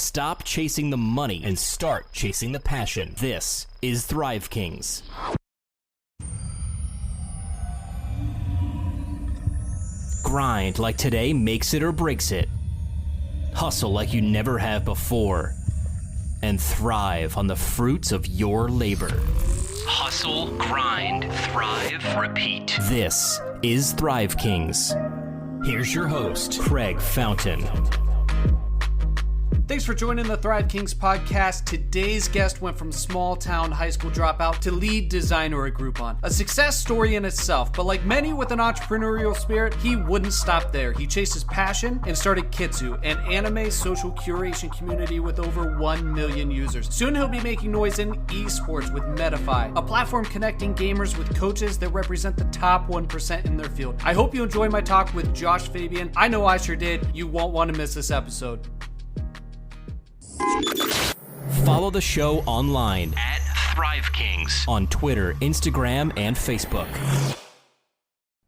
Stop chasing the money and start chasing the passion. This is Thrive Kings. Grind like today makes it or breaks it. Hustle like you never have before. And thrive on the fruits of your labor. Hustle, grind, thrive, repeat. This is Thrive Kings. Here's your host, Craig Fountain. Thanks for joining the Thrive Kings podcast. Today's guest went from small town high school dropout to lead designer at Groupon. A success story in itself, but like many with an entrepreneurial spirit, he wouldn't stop there. He chased his passion and started Kitsu, an anime social curation community with over 1 million users. Soon he'll be making noise in esports with Metafy, a platform connecting gamers with coaches that represent the top 1% in their field. I hope you enjoy my talk with Josh Fabian. I know I sure did. You won't want to miss this episode. Follow the show online at Thrive Kings on Twitter, Instagram, and Facebook.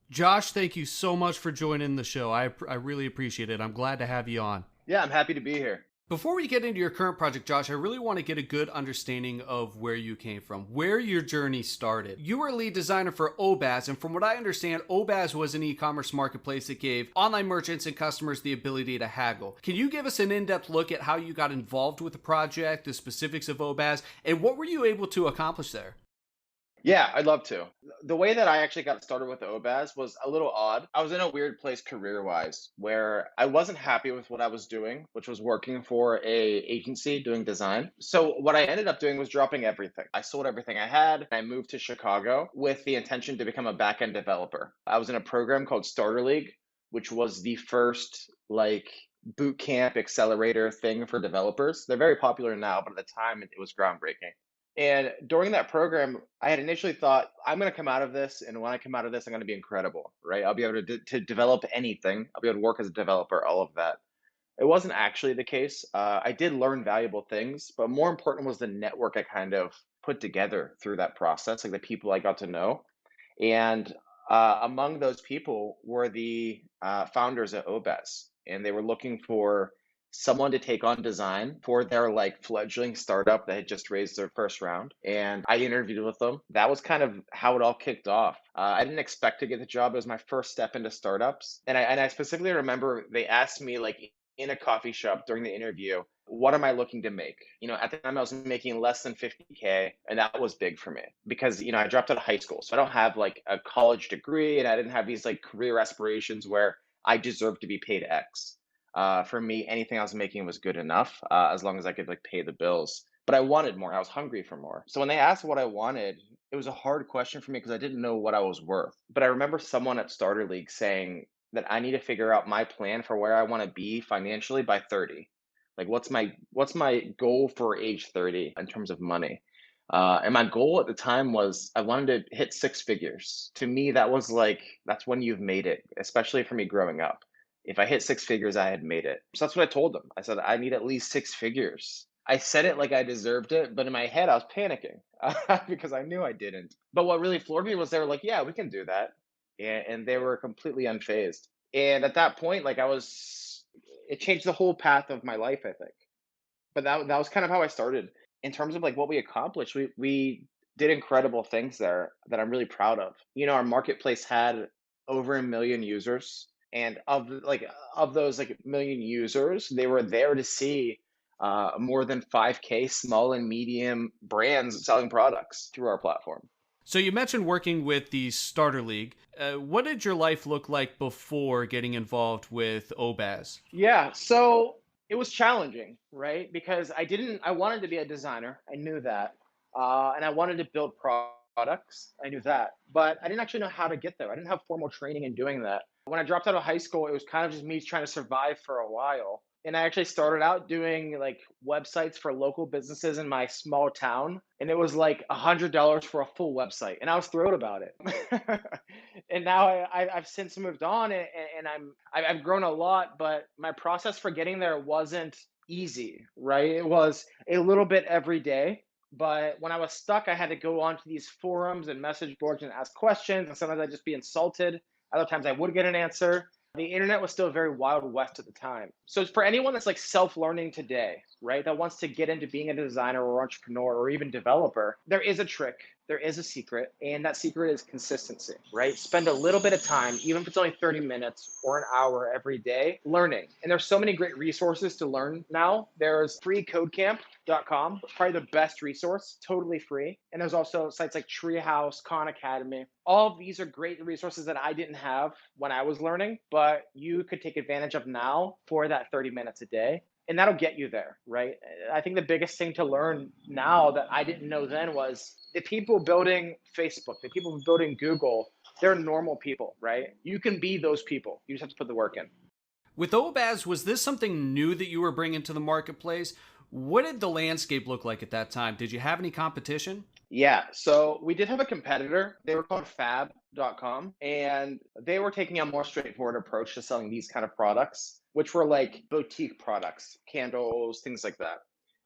Josh, thank you so much for joining the show. I really appreciate it. I'm glad to have you on. Yeah, I'm happy to be here. Before we get into your current project, Josh, I really want to get a good understanding of where you came from, where your journey started. You were a lead designer for Obaz, and from what I understand, Obaz was an e-commerce marketplace that gave online merchants and customers the ability to haggle. Can you give us an in-depth look at how you got involved with the project, the specifics of Obaz, and what were you able to accomplish there? Yeah, I'd love to. The way that I actually got started with Obaz was a little odd. I was in a weird place career-wise where I wasn't happy with what I was doing, which was working for a agency doing design. So what I ended up doing was dropping everything. I sold everything I had. And I moved to Chicago with the intention to become a back-end developer. I was in a program called Starter League, which was the first boot camp accelerator thing for developers. They're very popular now, but at the time it was groundbreaking. And during that program, I had initially thought, I'm going to come out of this, and when I come out of this, I'm going to be incredible, right? I'll be able to develop anything. I'll be able to work as a developer, all of that. It wasn't actually the case. I did learn valuable things, but more important was the network I kind of put together through that process, like the people I got to know. And among those people were the founders at Obaz, and they were looking for someone to take on design for their fledgling startup that had just raised their first round. And I interviewed with them. That was kind of how it all kicked off. I didn't expect to get the job. It was my first step into startups. And I specifically remember they asked me in a coffee shop during the interview, what am I looking to make? At the time I was making less than $50K, and that was big for me because, I dropped out of high school. So I don't have a college degree, and I didn't have these career aspirations where I deserve to be paid X. For me, anything I was making was good enough, as long as I could pay the bills. But I wanted more. I was hungry for more. So when they asked what I wanted, it was a hard question for me because I didn't know what I was worth. But I remember someone at Starter League saying that I need to figure out my plan for where I want to be financially by 30. What's my goal for age 30 in terms of money? And my goal at the time was I wanted to hit 6 figures. To me, that was that's when you've made it, especially for me growing up. If I hit 6 figures, I had made it. So that's what I told them. I said, I need at least 6 figures. I said it like I deserved it, but in my head, I was panicking because I knew I didn't. But what really floored me was they were like, yeah, we can do that. And they were completely unfazed. And at that point, it changed the whole path of my life, I think. But that was kind of how I started. In terms of what we accomplished, we did incredible things there that I'm really proud of. Our marketplace had over 1 million users. And of those million users, they were there to see more than 5K small and medium brands selling products through our platform. So you mentioned working with the Starter League. What did your life look like before getting involved with Obaz? Yeah, so it was challenging, right? Because I wanted to be a designer. I knew that. And I wanted to build products. I knew that. But I didn't actually know how to get there. I didn't have formal training in doing that. When I dropped out of high school, it was kind of just me trying to survive for a while. And I actually started out doing websites for local businesses in my small town. And it was $100 for a full website. And I was thrilled about it. And now I've since moved on and I've grown a lot, but my process for getting there wasn't easy, right? It was a little bit every day. But when I was stuck, I had to go onto these forums and message boards and ask questions. And sometimes I'd just be insulted. Other times I would get an answer. The internet was still very wild west at the time. So for anyone that's like self-learning today, right, that wants to get into being a designer or entrepreneur or even developer, there is a trick, there is a secret, and that secret is consistency, right? Spend a little bit of time, even if it's only 30 minutes or an hour every day, learning. And there's so many great resources to learn now. There's freecodecamp.com, probably the best resource, totally free. And there's also sites like Treehouse, Khan Academy. All of these are great resources that I didn't have when I was learning, but you could take advantage of now for that 30 minutes a day. And that'll get you there, right? I think the biggest thing to learn now that I didn't know then was the people building Facebook, the people building Google, they're normal people, right? You can be those people. You just have to put the work in. With Obaz, was this something new that you were bringing to the marketplace? What did the landscape look like at that time? Did you have any competition? Yeah, so we did have a competitor. They were called fab.com, and they were taking a more straightforward approach to selling these kind of products, which were like boutique products, candles, things like that,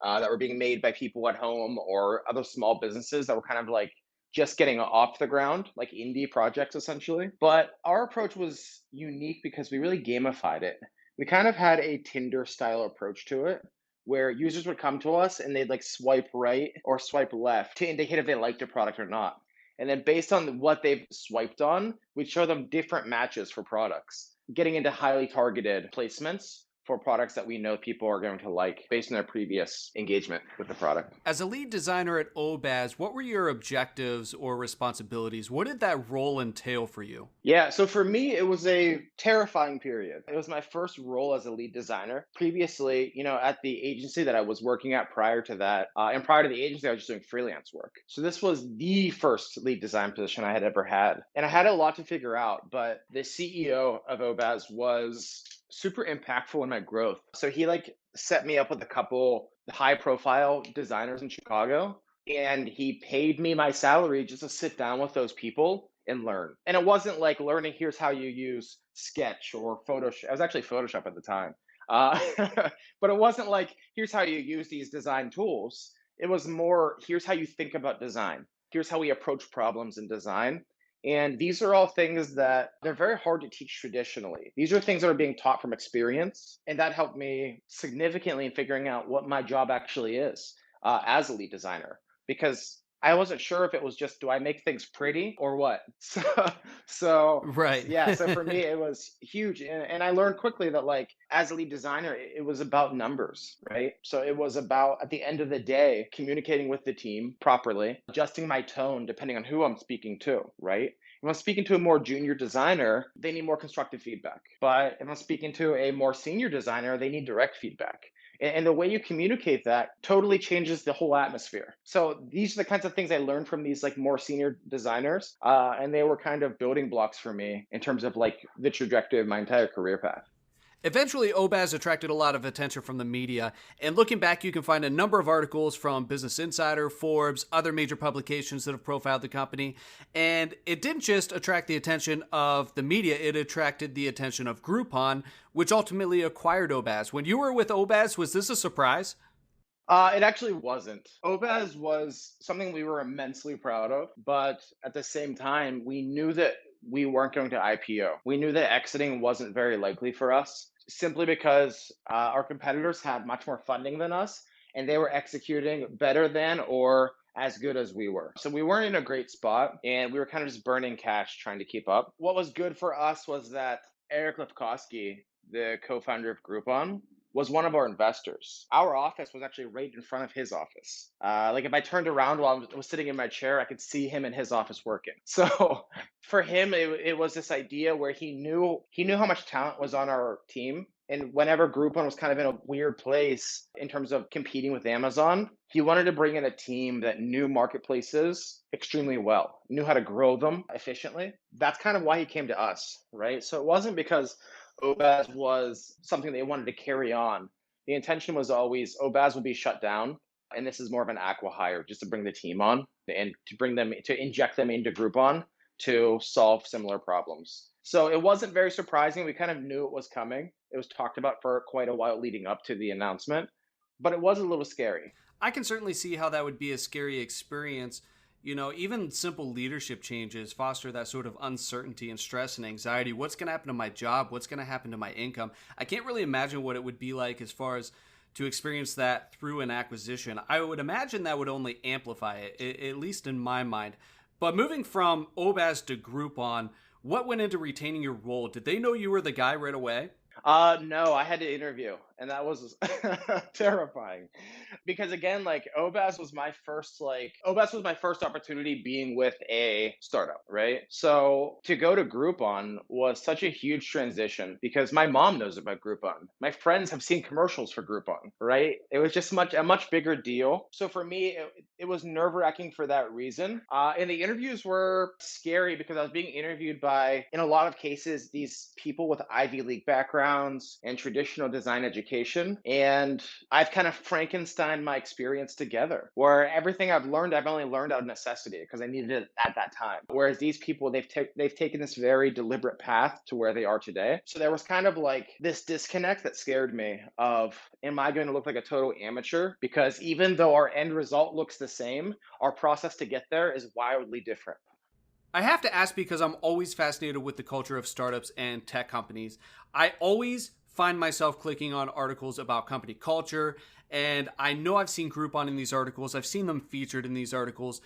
that were being made by people at home or other small businesses that were kind of like just getting off the ground, like indie projects essentially. But our approach was unique because we really gamified it. We kind of had a Tinder style approach to it where users would come to us and they'd like swipe right or swipe left to indicate if they liked a product or not. And then based on what they've swiped on, we'd show them different matches for products, getting into highly targeted placements for products that we know people are going to like based on their previous engagement with the product. As a lead designer at Obaz, what were your objectives or responsibilities? What did that role entail for you? Yeah, so for me, it was a terrifying period. It was my first role as a lead designer. Previously, at the agency that I was working at prior to that, and prior to the agency, I was just doing freelance work. So this was the first lead design position I had ever had. And I had a lot to figure out, but the CEO of Obaz was super impactful in my growth. So he set me up with a couple high profile designers in Chicago, and he paid me my salary just to sit down with those people and learn. And it wasn't like learning, here's how you use Sketch or Photoshop. I was actually Photoshop at the time. But it wasn't like, here's how you use these design tools. It was more, here's how you think about design. Here's how we approach problems in design. And these are all things that they're very hard to teach traditionally. These are things that are being taught from experience. And that helped me significantly in figuring out what my job actually is as a lead designer. Because I wasn't sure if it was just, do I make things pretty or what? So Right. yeah, so for me, it was huge. And I learned quickly that as a lead designer, it was about numbers, right? So it was about, at the end of the day, communicating with the team properly, adjusting my tone depending on who I'm speaking to, right? If I'm speaking to a more junior designer, they need more constructive feedback. But if I'm speaking to a more senior designer, they need direct feedback. And the way you communicate that totally changes the whole atmosphere. So these are the kinds of things I learned from these more senior designers. And they were kind of building blocks for me in terms of the trajectory of my entire career path. Eventually, Obaz attracted a lot of attention from the media, and looking back, you can find a number of articles from Business Insider, Forbes, other major publications that have profiled the company, and it didn't just attract the attention of the media, it attracted the attention of Groupon, which ultimately acquired Obaz. When you were with Obaz, was this a surprise? It actually wasn't. Obaz was something we were immensely proud of, but at the same time, we knew that we weren't going to IPO. We knew that exiting wasn't very likely for us, simply because our competitors had much more funding than us, and they were executing better than or as good as we were. So we weren't in a great spot, and we were kind of just burning cash trying to keep up. What was good for us was that Eric Lefkowski, the co-founder of Groupon, was one of our investors. Our office was actually right in front of his office. If I turned around while I was sitting in my chair, I could see him in his office working. So for him, it was this idea where he knew how much talent was on our team. And whenever Groupon was kind of in a weird place in terms of competing with Amazon, he wanted to bring in a team that knew marketplaces extremely well, knew how to grow them efficiently. That's kind of why he came to us, right? So it wasn't because Obaz was something they wanted to carry on. The intention was always Obaz will be shut down, and this is more of an acqui-hire just to bring the team on and to inject them into Groupon to solve similar problems. So it wasn't very surprising. We kind of knew it was coming. It was talked about for quite a while leading up to the announcement, but it was a little scary. I can certainly see how that would be a scary experience. Even simple leadership changes foster that sort of uncertainty and stress and anxiety. What's going to happen to my job? What's going to happen to my income? I can't really imagine what it would be like as far as to experience that through an acquisition. I would imagine that would only amplify it, at least in my mind. But moving from OBAS to Groupon, what went into retaining your role? Did they know you were the guy right away? No, I had to interview, and that was terrifying. Because again, OBAS was my first opportunity being with a startup, right? So to go to Groupon was such a huge transition because my mom knows about Groupon. My friends have seen commercials for Groupon, right? It was just a much bigger deal. So for me, it was nerve-wracking for that reason. And the interviews were scary because I was being interviewed by, in a lot of cases, these people with Ivy League backgrounds and traditional design education. And I've kind of Frankenstein my experience together, where everything I've only learned out of necessity because I needed it at that time. Whereas these people, they've taken this very deliberate path to where they are today. So there was kind of like this disconnect that scared me of, am I going to look like a total amateur? Because even though our end result looks the same, our process to get there is wildly different. I have to ask because I'm always fascinated with the culture of startups and tech companies. I always find myself clicking on articles about company culture, and I know I've seen Groupon in these articles. I've seen them featured in these articles.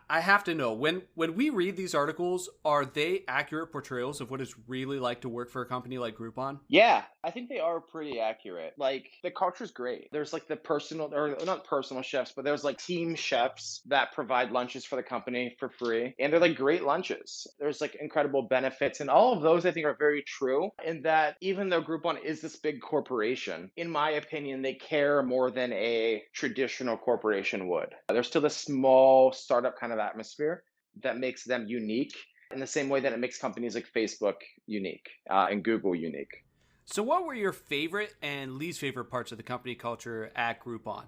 I have to know, when we read these articles, are they accurate portrayals of what it's really like to work for a company like Groupon? Yeah, I think they are pretty accurate. Like, the culture's great. There's like the personal, or not personal chefs, but there's like team chefs that provide lunches for the company for free. And they're like great lunches. There's like incredible benefits. And all of those I think are very true in that even though Groupon is this big corporation, in my opinion, they care more than a traditional corporation would. There's still this small startup kind of atmosphere that makes them unique in the same way that it makes companies like Facebook unique and Google unique. So what were your favorite and least favorite parts of the company culture at Groupon?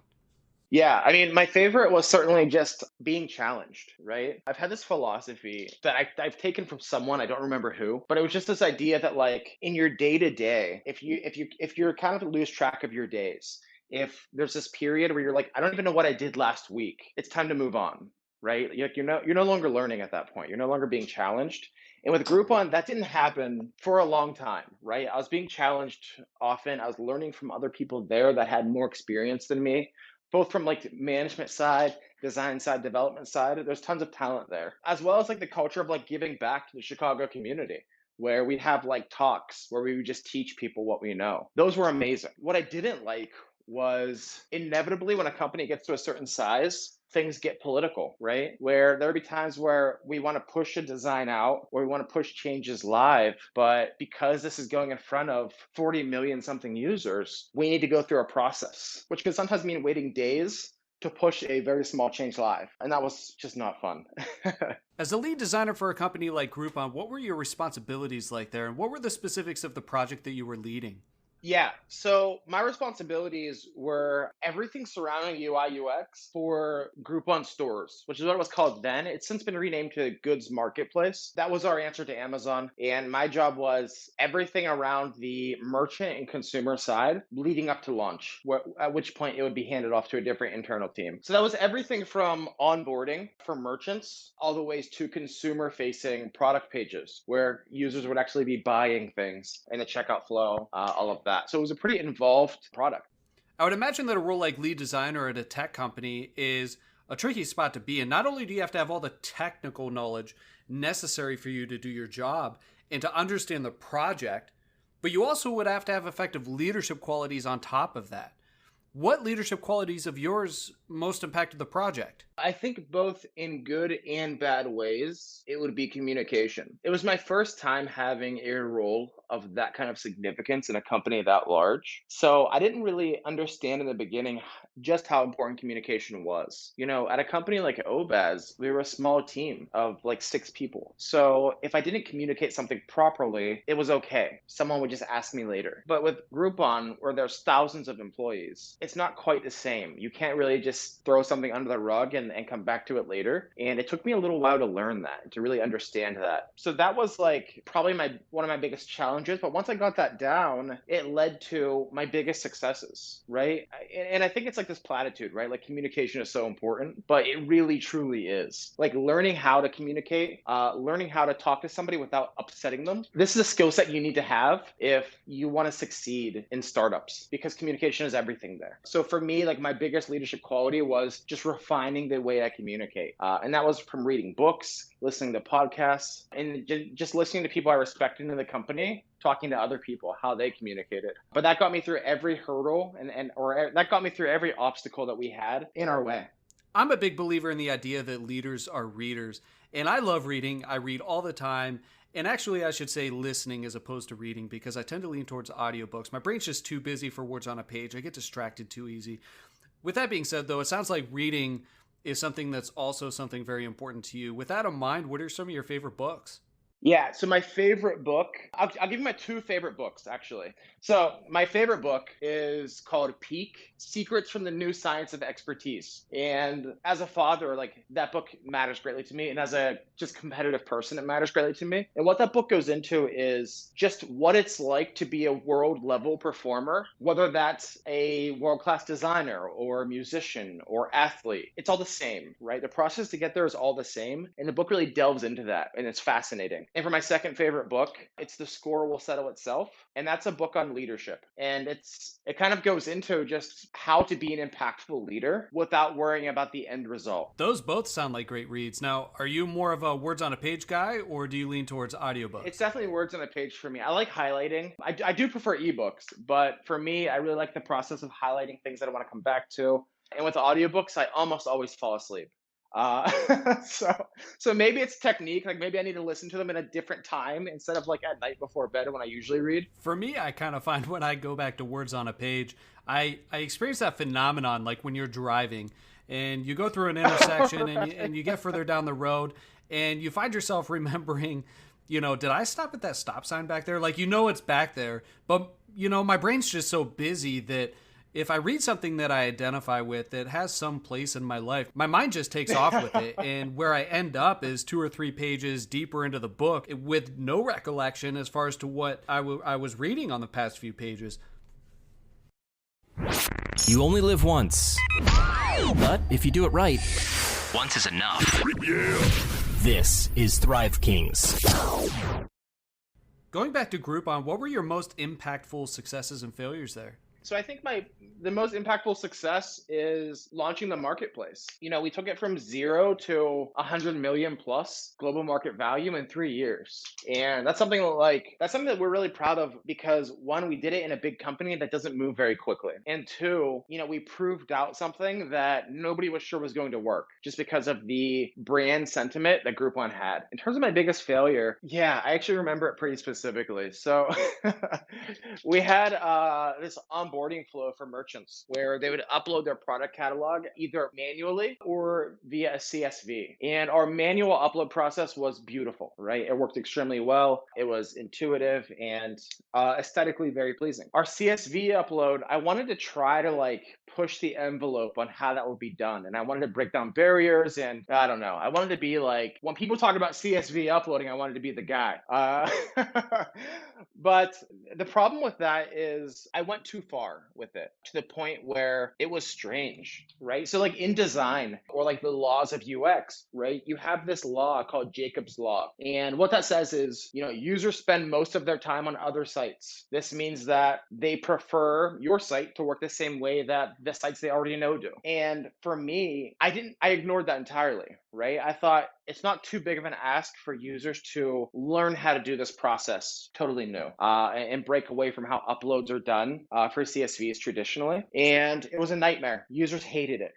Yeah, I mean, my favorite was certainly just being challenged, right? I've had this philosophy that I've taken from someone, I don't remember who, but it was just this idea that like in your day to day, if you're kind of lose track of your days, if there's this period where you're like, I don't even know what I did last week, it's time to move on, right? You're no longer learning at that point. You're no longer being challenged. And with Groupon, that didn't happen for a long time, right? I was being challenged often. I was learning from other people there that had more experience than me, both from like management side, design side, development side. There's tons of talent there, as well as like the culture of like giving back to the Chicago community, where we'd have like talks where we would just teach people what we know. Those were amazing. What I didn't like was inevitably when a company gets to a certain size, things get political, right? Where there'll be times where we want to push a design out or we want to push changes live, but because this is going in front of 40 million something users, we need to go through a process, which can sometimes mean waiting days to push a very small change live. And that was just not fun. As a lead designer for a company like Groupon, what were your responsibilities like there? And what were the specifics of the project that you were leading? Yeah, so my responsibilities were everything surrounding UI UX for Groupon stores, which is what it was called then. It's since been renamed to Goods Marketplace. That was our answer to Amazon. And my job was everything around the merchant and consumer side leading up to launch, at which point it would be handed off to a different internal team. So that was everything from onboarding for merchants all the ways to consumer facing product pages where users would actually be buying things in the checkout flow, all of that. So it was a pretty involved product. I would imagine that a role like lead designer at a tech company is a tricky spot to be in. Not only do you have to have all the technical knowledge necessary for you to do your job and to understand the project, but you also would have to have effective leadership qualities on top of that. What leadership qualities of yours most impacted the project? I think both in good and bad ways, it would be communication. It was my first time having a role of that kind of significance in a company that large. So I didn't really understand in the beginning just how important communication was. You know, at a company like OBAS, we were a small team of like 6 people. So if I didn't communicate something properly, it was okay. Someone would just ask me later. But with Groupon, where there's thousands of employees, it's not quite the same. You can't really just throw something under the rug and come back to it later. And it took me a little while to learn that, to really understand that. So that was like probably one of my biggest challenges challenges, but once I got that down, it led to my biggest successes, right? And I think it's like this platitude, right? Like communication is so important, but it really truly is. Like learning how to communicate, learning how to talk to somebody without upsetting them. This is a skill set you need to have if you want to succeed in startups, because communication is everything there. So for me, like my biggest leadership quality was just refining the way I communicate. And that was from reading books, listening to podcasts, and just listening to people I respected in the company, talking to other people, how they communicated. But that got me through every hurdle or that got me through every obstacle that we had in our way. I'm a big believer in the idea that leaders are readers. And I love reading. I read all the time. And actually, I should say listening as opposed to reading, because I tend to lean towards audiobooks. My brain's just too busy for words on a page. I get distracted too easy. With that being said, though, it sounds like reading is something that's also something very important to you. With that in mind, what are some of your favorite books? Yeah, so my favorite book, I'll give you my two favorite books, actually. So my favorite book is called Peak: Secrets from the New Science of Expertise. And as a father, like that book matters greatly to me. And as a just competitive person, it matters greatly to me. And what that book goes into is just what it's like to be a world level performer, whether that's a world-class designer or musician or athlete. It's all the same, right? The process to get there is all the same. And the book really delves into that, and it's fascinating. And for my second favorite book, it's The Score Will Settle Itself. And that's a book on leadership. And it kind of goes into just how to be an impactful leader without worrying about the end result. Those both sound like great reads. Now, are you more of a words on a page guy, or do you lean towards audiobooks? It's definitely words on a page for me. I like highlighting. I do prefer ebooks, but for me, I really like the process of highlighting things that I want to come back to. And with audiobooks, I almost always fall asleep. So maybe it's technique. Like maybe I need to listen to them at a different time instead of like at night before bed when I usually read. For me, I kind of find when I go back to words on a page, I experience that phenomenon like when you're driving and you go through an intersection and you get further down the road and you find yourself remembering, did I stop at that stop sign back there? Like, it's back there, but my brain's just so busy that if I read something that I identify with that has some place in my life, my mind just takes off with it. And where I end up is 2 or 3 pages deeper into the book with no recollection as far as to what I was reading on the past few pages. You only live once. But if you do it right, once is enough. Yeah. This is Thrive Kings. Going back to Groupon, what were your most impactful successes and failures there? So I think the most impactful success is launching the marketplace. We took it from 0 to 100 million plus global market value in 3 years. And that's something that we're really proud of because one, we did it in a big company that doesn't move very quickly. And two, we proved out something that nobody was sure was going to work just because of the brand sentiment that Groupon had. In terms of my biggest failure, yeah, I actually remember it pretty specifically. So we had this onboarding flow for merchants where they would upload their product catalog either manually or via a CSV. And our manual upload process was beautiful, right? It worked extremely well. It was intuitive and aesthetically very pleasing. Our CSV upload, I wanted to try to push the envelope on how that would be done. And I wanted to break down barriers and I don't know. I wanted to be when people talk about CSV uploading, I wanted to be the guy. But the problem with that is I went too far with it to the point where it was strange, right? So in design or the laws of UX, right? You have this law called Jacob's Law. And what that says is, users spend most of their time on other sites. This means that they prefer your site to work the same way that the sites they already know do. And for me, I ignored that entirely, right? I thought it's not too big of an ask for users to learn how to do this process totally new and break away from how uploads are done for CSVs traditionally. And it was a nightmare. Users hated it.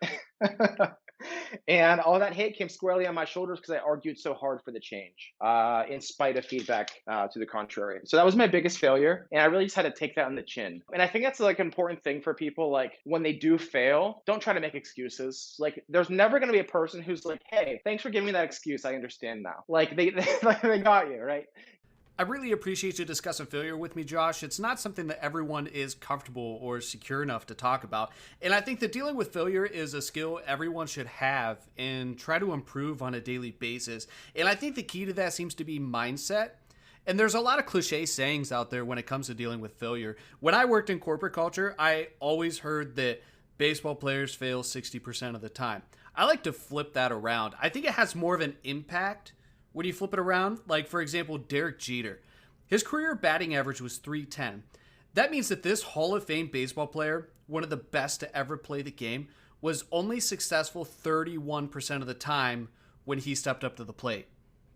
And all that hate came squarely on my shoulders because I argued so hard for the change in spite of feedback to the contrary. So that was my biggest failure. And I really just had to take that on the chin. And I think that's an important thing for people. When they do fail, don't try to make excuses. There's never going to be a person who's hey, thanks for giving me that excuse. I understand now. They got you, right? I really appreciate you discussing failure with me, Josh. It's not something that everyone is comfortable or secure enough to talk about. And I think that dealing with failure is a skill everyone should have and try to improve on a daily basis. And I think the key to that seems to be mindset. And there's a lot of cliche sayings out there when it comes to dealing with failure. When I worked in corporate culture, I always heard that baseball players fail 60% of the time. I like to flip that around. I think it has more of an impact when you flip it around. Like, for example, Derek Jeter. His career batting average was .310. That means that this Hall of Fame baseball player, one of the best to ever play the game, was only successful 31% of the time when he stepped up to the plate.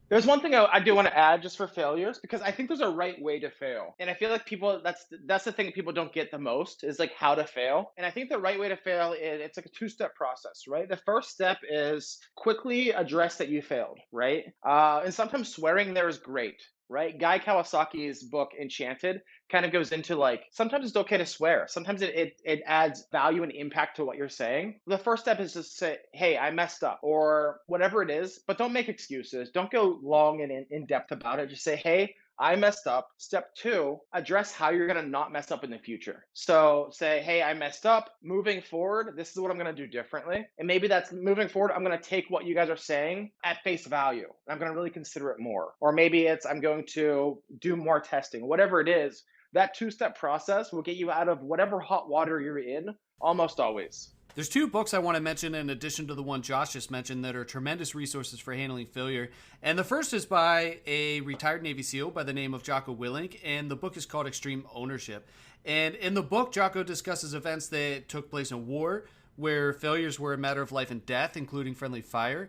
There's one thing I do want to add just for failures, because I think there's a right way to fail. And I feel like that's the thing that people don't get the most is like how to fail. And I think the right way to fail is it's like a two-step process, right? The first step is quickly address that you failed, right? And sometimes swearing there is great, right? Guy Kawasaki's book Enchanted kind of goes into like, sometimes it's okay to swear. Sometimes it adds value and impact to what you're saying. The first step is just say, hey, I messed up or whatever it is, but don't make excuses. Don't go long and in depth about it. Just say, hey, I messed up. Step 2, address how you're going to not mess up in the future. So say, hey, I messed up. Moving forward, this is what I'm going to do differently. And maybe that's moving forward, I'm going to take what you guys are saying at face value. I'm going to really consider it more. Or maybe it's I'm going to do more testing. Whatever it is, that two-step process will get you out of whatever hot water you're in almost always. There's 2 books I want to mention in addition to the one Josh just mentioned that are tremendous resources for handling failure. And the first is by a retired Navy SEAL by the name of Jocko Willink, and the book is called Extreme Ownership. And in the book, Jocko discusses events that took place in war, where failures were a matter of life and death, including friendly fire.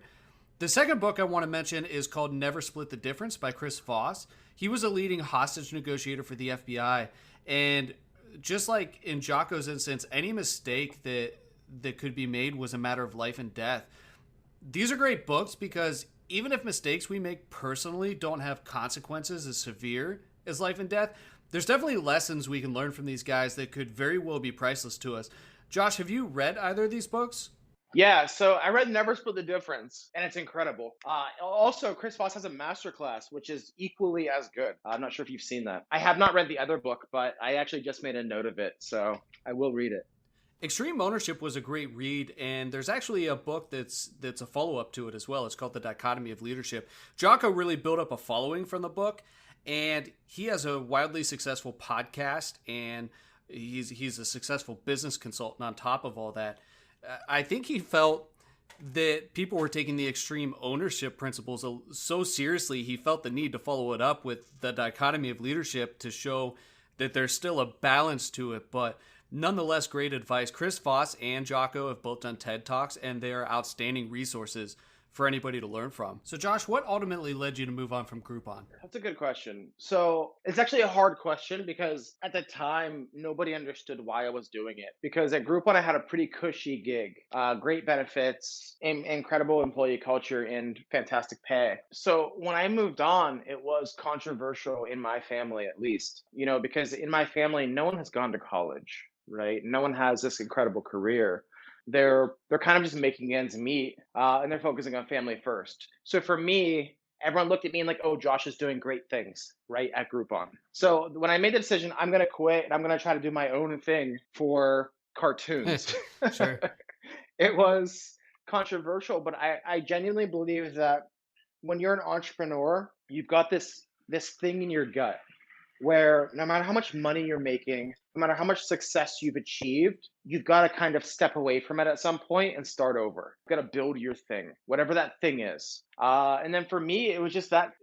The second book I want to mention is called Never Split the Difference by Chris Voss. He was a leading hostage negotiator for the FBI. And just like in Jocko's instance, any mistake that could be made was a matter of life and death. These are great books because even if mistakes we make personally don't have consequences as severe as life and death, there's definitely lessons we can learn from these guys that could very well be priceless to us. Josh, have you read either of these books? Yeah, so I read Never Split the Difference, and it's incredible. Also, Chris Voss has a masterclass, which is equally as good. I'm not sure if you've seen that. I have not read the other book, but I actually just made a note of it, so I will read it. Extreme Ownership was a great read, and there's actually a book that's a follow-up to it as well. It's called The Dichotomy of Leadership. Jocko really built up a following from the book, and he has a wildly successful podcast, and he's a successful business consultant on top of all that. I think he felt that people were taking the extreme ownership principles so seriously, he felt the need to follow it up with The Dichotomy of Leadership to show that there's still a balance to it, but nonetheless, great advice. Chris Voss and Jocko have both done TED Talks, and they are outstanding resources for anybody to learn from. So Josh, what ultimately led you to move on from Groupon? That's a good question. So it's actually a hard question because at the time, nobody understood why I was doing it. Because at Groupon, I had a pretty cushy gig, great benefits, incredible employee culture, and fantastic pay. So when I moved on, it was controversial in my family, at least, because in my family, no one has gone to college, right? No one has this incredible career. They're kind of just making ends meet, and they're focusing on family first. So for me, everyone looked at me and like, oh, Josh is doing great things, right, at Groupon. So when I made the decision, I'm going to quit and I'm going to try to do my own thing for cartoons. Sure. It was controversial, but I genuinely believe that when you're an entrepreneur, you've got this thing in your gut where no matter how much money you're making, no matter how much success you've achieved, you've got to kind of step away from it at some point and start over. You've got to build your thing, whatever that thing is. And then for me, it was that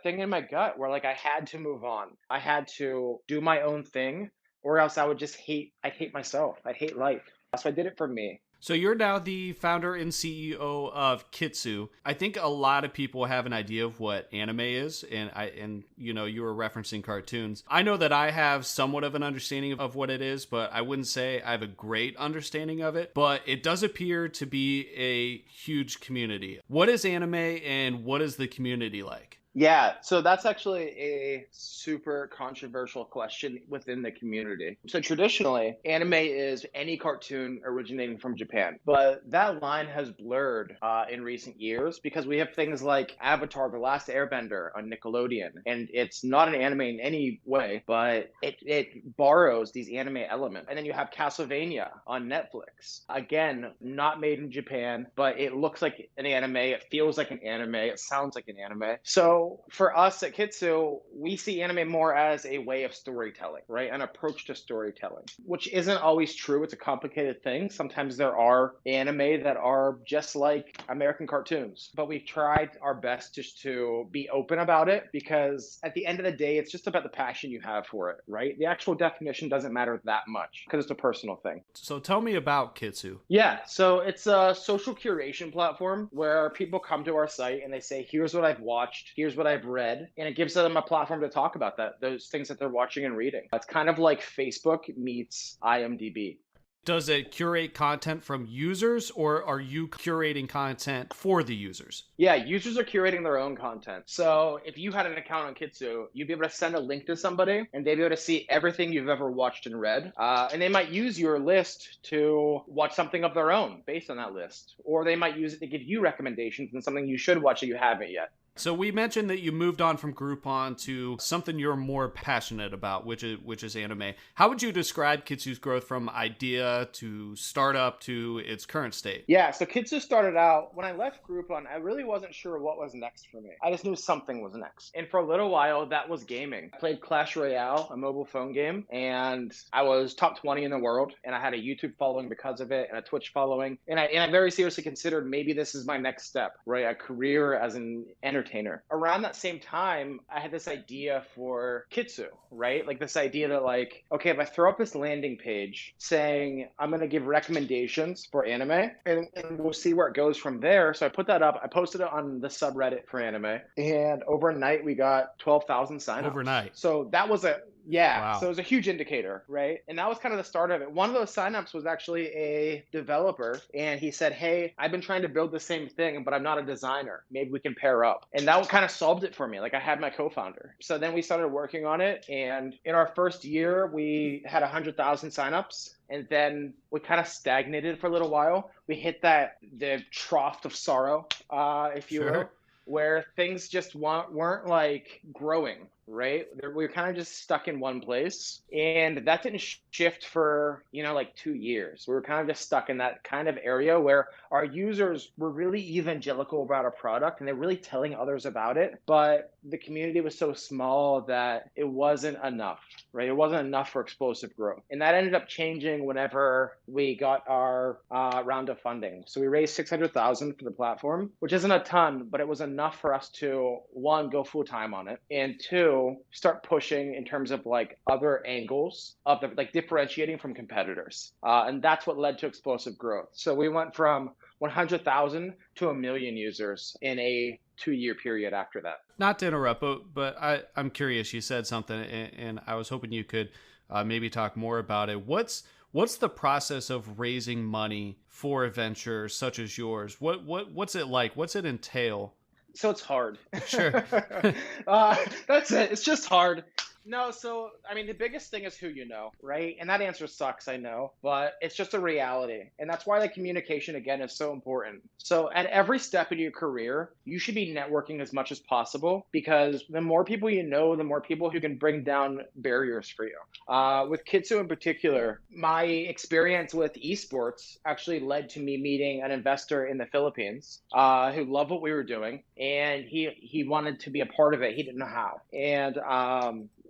thing in my gut where like I had to move on. I had to do my own thing or else I'd hate myself. I'd hate life. So I did it for me. So you're now the founder and CEO of Kitsu. I think a lot of people have an idea of what anime is, and you were referencing cartoons. I know that I have somewhat of an understanding of what it is, but I wouldn't say I have a great understanding of it. But it does appear to be a huge community. What is anime, and what is the community like? Yeah, so that's actually a super controversial question within the community. So traditionally, anime is any cartoon originating from Japan, but that line has blurred in recent years because we have things like Avatar: The Last Airbender on Nickelodeon, and it's not an anime in any way, but it borrows these anime elements. And then you have Castlevania on Netflix. Again, not made in Japan, but it looks like an anime, it feels like an anime, it sounds like an anime. So So for us at Kitsu, we see anime more as a way of storytelling, right? An approach to storytelling, which isn't always true. It's a complicated thing. Sometimes there are anime that are just like American cartoons, but we've tried our best just to be open about it, because at the end of the day, it's just about the passion you have for it, right? The actual definition doesn't matter that much because it's a personal thing. So tell me about Kitsu. Yeah, so it's a social curation platform where people come to our site and they say, here's what I've watched, here's what I've read, and it gives them a platform to talk about those things that they're watching and reading. It's kind of like Facebook meets IMDb. Does it curate content from users, or are you curating content for the users? Yeah, users are curating their own content. So if you had an account on Kitsu, you'd be able to send a link to somebody and they'd be able to see everything you've ever watched and read. And they might use your list to watch something of their own based on that list. Or they might use it to give you recommendations on something you should watch that you haven't yet. So we mentioned that you moved on from Groupon to something you're more passionate about, which is anime. How would you describe Kitsu's growth from idea to startup to its current state? Yeah, so Kitsu started out, when I left Groupon, I really wasn't sure what was next for me. I just knew something was next. And for a little while, that was gaming. I played Clash Royale, a mobile phone game, and I was top 20 in the world, and I had a YouTube following because of it and a Twitch following. And I very seriously considered maybe this is my next step, right? A career as an entertainer. Around that same time, I had this idea for Kitsu, right? Like this idea that like, okay, if I throw up this landing page saying I'm going to give recommendations for anime and we'll see where it goes from there. So I put that up. I posted it on the subreddit for anime, and overnight we got 12,000 signups. Overnight. So that was Wow. So it was a huge indicator, right? And that was kind of the start of it. One of those signups was actually a developer, and he said, hey, I've been trying to build the same thing, but I'm not a designer. Maybe we can pair up. And that kind of solved it for me. Like I had my co-founder. So then we started working on it. And in our first year, we had 100,000 signups. And then we kind of stagnated for a little while. We hit the trough of sorrow, if you will, where things just weren't like growing, right? We were kind of just stuck in one place, and that didn't shift for, like 2 years. We were kind of just stuck in that kind of area where our users were really evangelical about our product and they're really telling others about it, but the community was so small that it wasn't enough, right? It wasn't enough for explosive growth. And that ended up changing whenever we got our round of funding. So we raised 600,000 for the platform, which isn't a ton, but it was enough for us to, one, go full time on it, and two, start pushing in terms of like other angles of like differentiating from competitors. And that's what led to explosive growth. So we went from 100,000 to 1 million users in a 2-year period after that. Not to interrupt, but I'm curious. You said something, and I was hoping you could maybe talk more about it. What's the process of raising money for a venture such as yours? What's it like? What's it entail? So it's hard. Sure. That's it. It's just hard. No, so, I mean, the biggest thing is who you know, right? And that answer sucks, I know, but it's just a reality. And that's why the communication, again, is so important. So at every step in your career, you should be networking as much as possible, because the more people you know, the more people who can bring down barriers for you. With Kitsu in particular, my experience with esports actually led to me meeting an investor in the Philippines who loved what we were doing, and he wanted to be a part of it. He didn't know how. And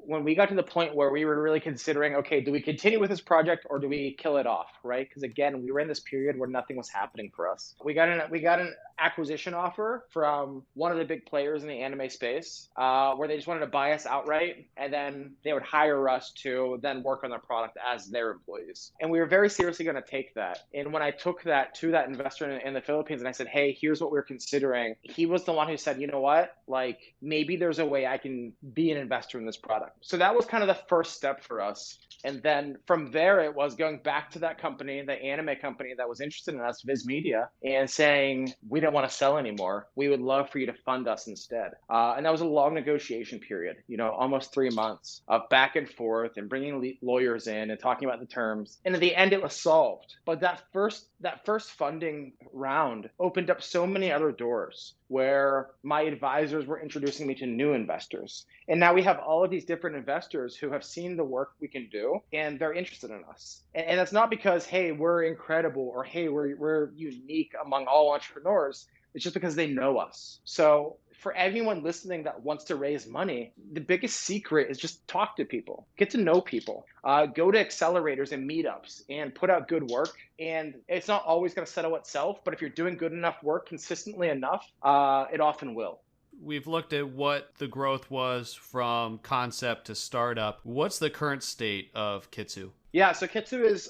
when we got to the point where we were really considering, okay, do we continue with this project or do we kill it off, right? Because again, we were in this period where nothing was happening for us. We got an acquisition offer from one of the big players in the anime space, where they just wanted to buy us outright, and then they would hire us to then work on their product as their employees. And we were very seriously going to take that. And when I took that to that investor in the Philippines and I said, hey, here's what we're considering, he was the one who said, you know what, like maybe there's a way I can be an investor in this product. So that was kind of the first step for us. And then from there, it was going back to that company, the anime company that was interested in us, Viz Media, and saying, we don't want to sell anymore. We would love for you to fund us instead. And that was a long negotiation period, almost 3 months of back and forth and bringing lawyers in and talking about the terms. And at the end, it was solved. But that first funding round opened up so many other doors where my advisors were introducing me to new investors. And now we have all of these different investors who have seen the work we can do, and they're interested in us. And that's not because, hey, we're incredible, or hey, we're unique among all entrepreneurs. It's just because they know us. So for anyone listening that wants to raise money, the biggest secret is just talk to people, get to know people, go to accelerators and meetups and put out good work. And it's not always going to settle itself, but if you're doing good enough work consistently enough, it often will. We've looked at what the growth was from concept to startup. What's the current state of Kitsu? Yeah, so Kitsu is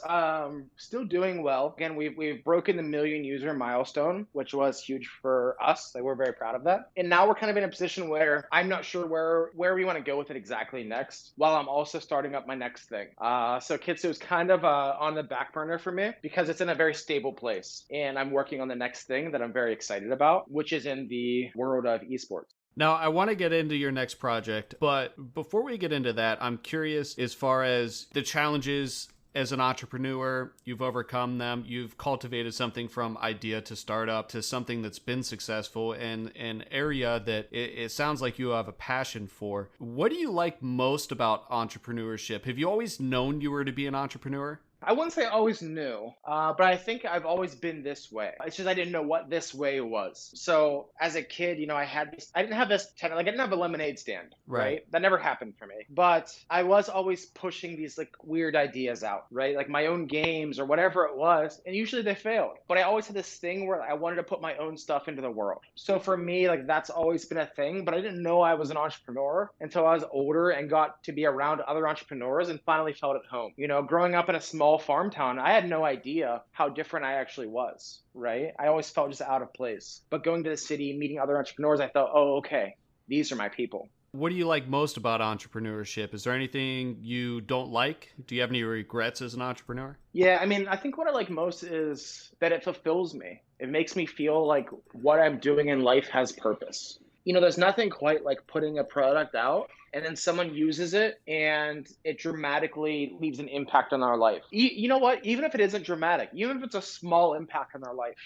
still doing well. Again, we've broken the 1 million user milestone, which was huge for us. Like, we're very proud of that. And now we're kind of in a position where I'm not sure where we want to go with it exactly next, while I'm also starting up my next thing. So Kitsu is kind of on the back burner for me because it's in a very stable place. And I'm working on the next thing that I'm very excited about, which is in the world of esports. Now, I want to get into your next project, but before we get into that, I'm curious as far as the challenges as an entrepreneur, you've overcome them, you've cultivated something from idea to startup to something that's been successful in an area that it sounds like you have a passion for. What do you like most about entrepreneurship? Have you always known you were to be an entrepreneur? I wouldn't say I always knew, but I think I've always been this way. It's just I didn't know what this way was. So as a kid, I didn't have I didn't have a lemonade stand, right? That never happened for me. But I was always pushing these like weird ideas out, right? Like my own games or whatever it was, and usually they failed. But I always had this thing where I wanted to put my own stuff into the world. So for me, like that's always been a thing, but I didn't know I was an entrepreneur until I was older and got to be around other entrepreneurs and finally felt at home. Growing up in a small farm town, I had no idea how different I actually was, right? I always felt just out of place. But going to the city, meeting other entrepreneurs, I thought, oh, okay, these are my people. What do you like most about entrepreneurship? Is there anything you don't like? Do you have any regrets as an entrepreneur? Yeah, I think what I like most is that it fulfills me. It makes me feel like what I'm doing in life has purpose. There's nothing quite like putting a product out and then someone uses it and it dramatically leaves an impact on our life. You know what? Even if it isn't dramatic, even if it's a small impact on our life.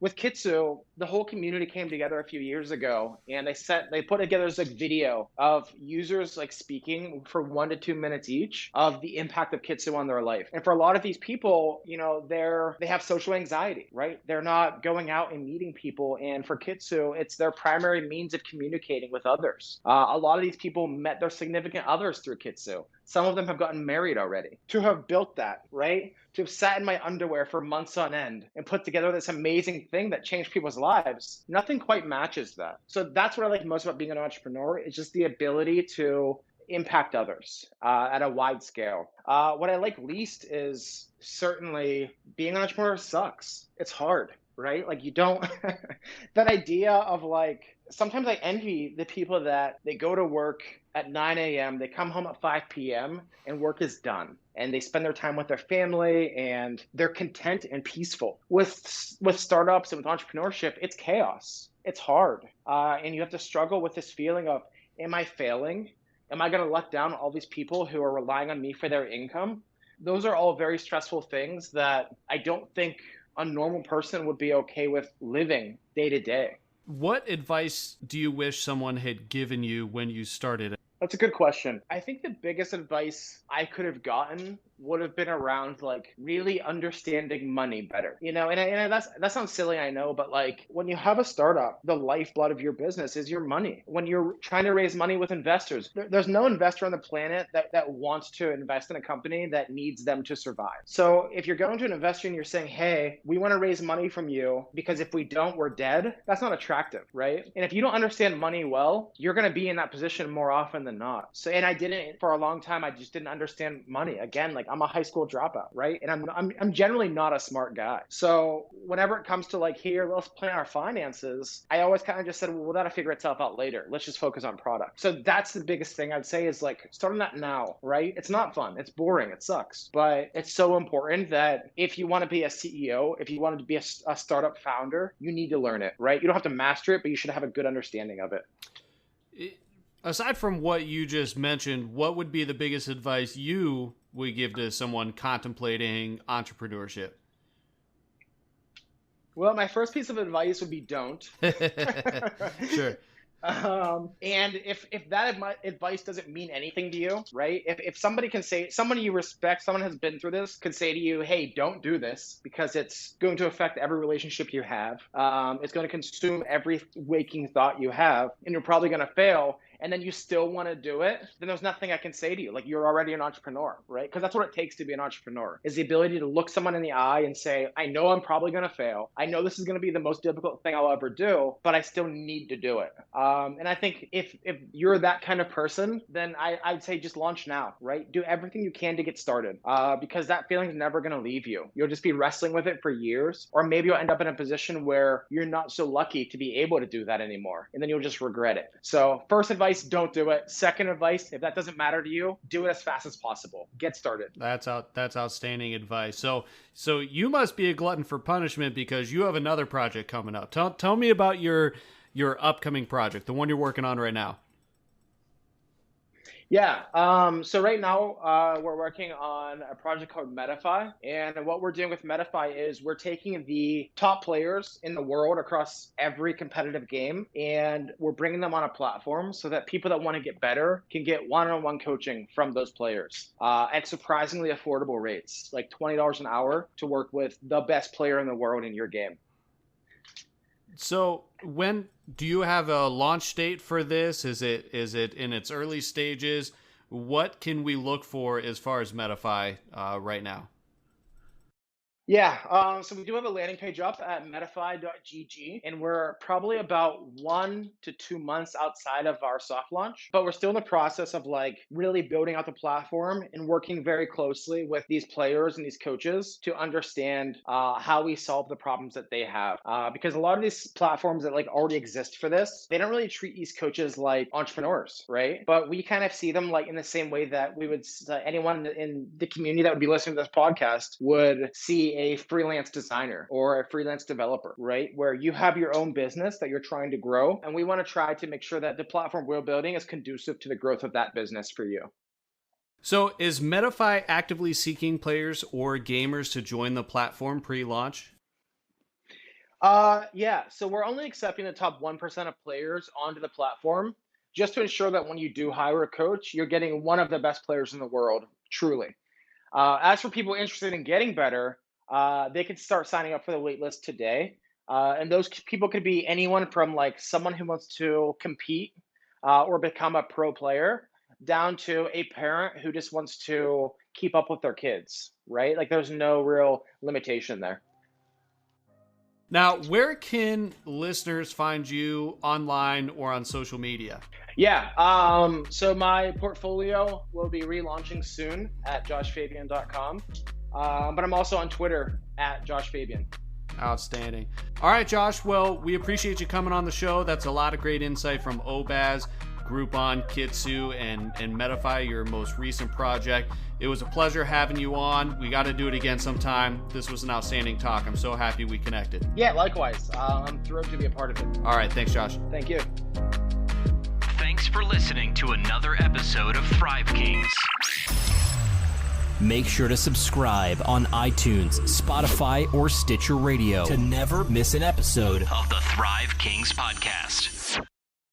With Kitsu, the whole community came together a few years ago and they put together this video of users like speaking for 1 to 2 minutes each of the impact of Kitsu on their life. And for a lot of these people, they have social anxiety, right? They're not going out and meeting people. And for Kitsu, it's their primary means of communicating with others. A lot of these people met their significant others through Kitsu. Some of them have gotten married already. To have built that, right? To have sat in my underwear for months on end and put together this amazing thing that changed people's lives, nothing quite matches that. So that's what I like most about being an entrepreneur, is just the ability to impact others at a wide scale. What I like least is certainly being an entrepreneur sucks. It's hard, right? Like you don't, that idea of like, sometimes I envy the people that they go to work at 9 a.m., they come home at 5 p.m. and work is done. And they spend their time with their family and they're content and peaceful. With startups and with entrepreneurship, it's chaos. It's hard. And you have to struggle with this feeling of, am I failing? Am I going to let down all these people who are relying on me for their income? Those are all very stressful things that I don't think a normal person would be okay with living day to day. What advice do you wish someone had given you when you started? That's a good question. I think the biggest advice I could have gotten would have been around like really understanding money better, and that sounds silly, I know, but like when you have a startup, the lifeblood of your business is your money. When you're trying to raise money with investors, there's no investor on the planet that wants to invest in a company that needs them to survive. So if you're going to an investor and you're saying, hey, we want to raise money from you because if we don't, we're dead, that's not attractive, right? And if you don't understand money well, you're going to be in that position more often than not. So, and I didn't, for a long time, I just didn't understand money. Again, like I'm a high school dropout, right? And I'm generally not a smart guy. So whenever it comes to like, here, let's plan our finances, I always kind of just said, well, that'll figure itself out later. Let's just focus on product. So that's the biggest thing I'd say is like, start on that now, right? It's not fun. It's boring. It sucks. But it's so important that if you want to be a CEO, if you want to be a startup founder, you need to learn it, right? You don't have to master it, but you should have a good understanding of it. Aside from what you just mentioned, what would be the biggest advice you would give to someone contemplating entrepreneurship? Well, my first piece of advice would be don't. Sure. And if that advice doesn't mean anything to you, right? If somebody can say, someone you respect, someone has been through this, could say to you, hey, don't do this because it's going to affect every relationship you have. It's going to consume every waking thought you have, and you're probably going to fail. And then you still want to do it, then there's nothing I can say to you. Like, you're already an entrepreneur, right? Because that's what it takes to be an entrepreneur, is the ability to look someone in the eye and say, I know I'm probably going to fail. I know this is going to be the most difficult thing I'll ever do, but I still need to do it. And I think if you're that kind of person, then I'd say just launch now, right? Do everything you can to get started, because that feeling is never going to leave you. You'll just be wrestling with it for years, or maybe you'll end up in a position where you're not so lucky to be able to do that anymore, and then you'll just regret it. So first advice, don't do it. Second advice, if that doesn't matter to you, do it as fast as possible. Get started. That's outstanding advice. So you must be a glutton for punishment because you have another project coming up. Tell me about your upcoming project, the one you're working on right now. Yeah. So right now, we're working on a project called Metafy. And what we're doing with Metafy is we're taking the top players in the world across every competitive game, and we're bringing them on a platform so that people that want to get better can get one-on-one coaching from those players at surprisingly affordable rates, like $20 an hour to work with the best player in the world in your game. So when do you have a launch date for this? Is it in its early stages? What can we look for as far as Metafy right now? Yeah, so we do have a landing page up at metafy.gg, and we're probably about 1 to 2 months outside of our soft launch, but we're still in the process of like really building out the platform and working very closely with these players and these coaches to understand how we solve the problems that they have. Because a lot of these platforms that like already exist for this, they don't really treat these coaches like entrepreneurs, right? But we kind of see them like in the same way that we would, anyone in the community that would be listening to this podcast would see a freelance designer or a freelance developer, right? Where you have your own business that you're trying to grow. And we want to try to make sure that the platform we're building is conducive to the growth of that business for you. So is Metafy actively seeking players or gamers to join the platform pre-launch? Yeah, so we're only accepting the top 1% of players onto the platform just to ensure that when you do hire a coach, you're getting one of the best players in the world, truly. As for people interested in getting better, they can start signing up for the waitlist today. And those people could be anyone from like someone who wants to compete or become a pro player down to a parent who just wants to keep up with their kids, right? Like there's no real limitation there. Now, where can listeners find you online or on social media? Yeah, so my portfolio will be relaunching soon at joshfabian.com. But I'm also on Twitter at joshfabian. Outstanding. All right, Josh. Well, we appreciate you coming on the show. That's a lot of great insight from Obaz, Groupon, Kitsu, and Metafy, your most recent project. It was a pleasure having you on. We got to do it again sometime. This was an outstanding talk. I'm so happy we connected. Yeah, likewise. I'm thrilled to be a part of it. All right. Thanks, Josh. Thank you. Thanks for listening to another episode of Thrive Kings. Make sure to subscribe on iTunes, Spotify, or Stitcher Radio to never miss an episode of the Thrive Kings podcast.